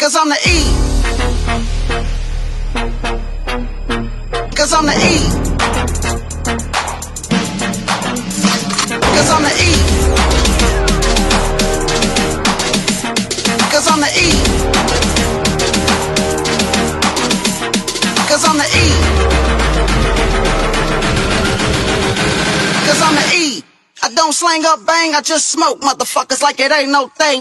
Cause I'm the E. Cause I'm the E. Cause I'm the E. Cause I'm the E. Cause I'm the E. Cause I'm the E. I don't slang up bang, I just smoke motherfuckers like it ain't no thing.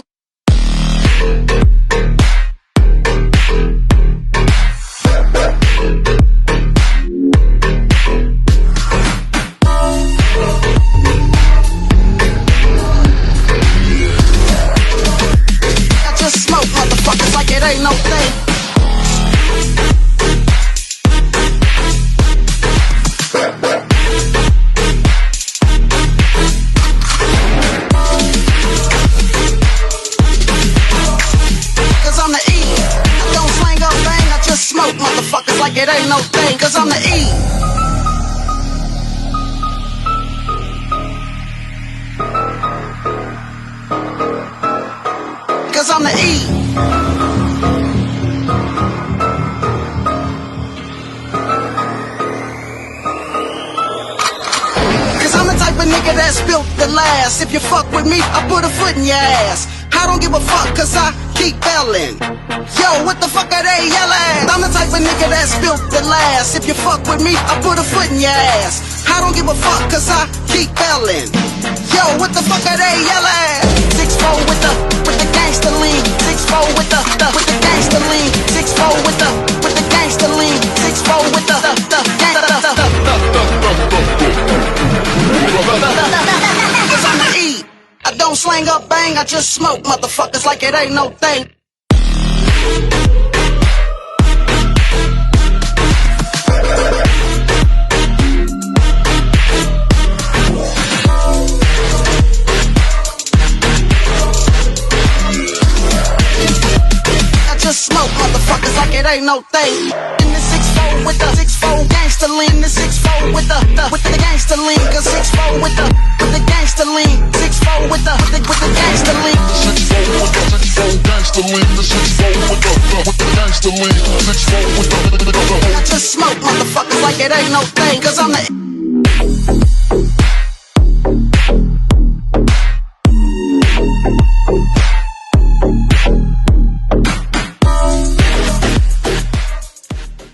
I just smoke motherfuckers like it ain't no thing. Smoke motherfuckers like it ain't no thing. Cause I'm the E. Cause I'm the E. Cause I'm the type of nigga that's built to last. If you fuck with me, I put a foot in your ass. I don't give a fuck cause I keep belling. Yo, what the fuck are they yelling? I'm the type of nigga that's built to last. If you fuck with me, I put a foot in your ass. I don't give a fuck cause I keep belling. Yo, what the fuck are they yelling? 6'4" with the gangster lean. 6'4" with the gangster lean. 6'4" with the gangster lean. 6'4" with the gangster. Cause I'm the E. I don't slang up bang, I just smoke motherfuckers like it ain't no thing. I just smoke motherfuckers like it ain't no thing. In the 6'4" with the 6'4" gangster lean. The 6'4" with the gangster lean. Cause 6'4" with the gangster lean. 6'4" with the gangster lean. 6'4" gangster lean. The 6'4" with the gangster lean. 6'4" with the. I just smoke motherfuckers like it ain't no thing. Cause I'm the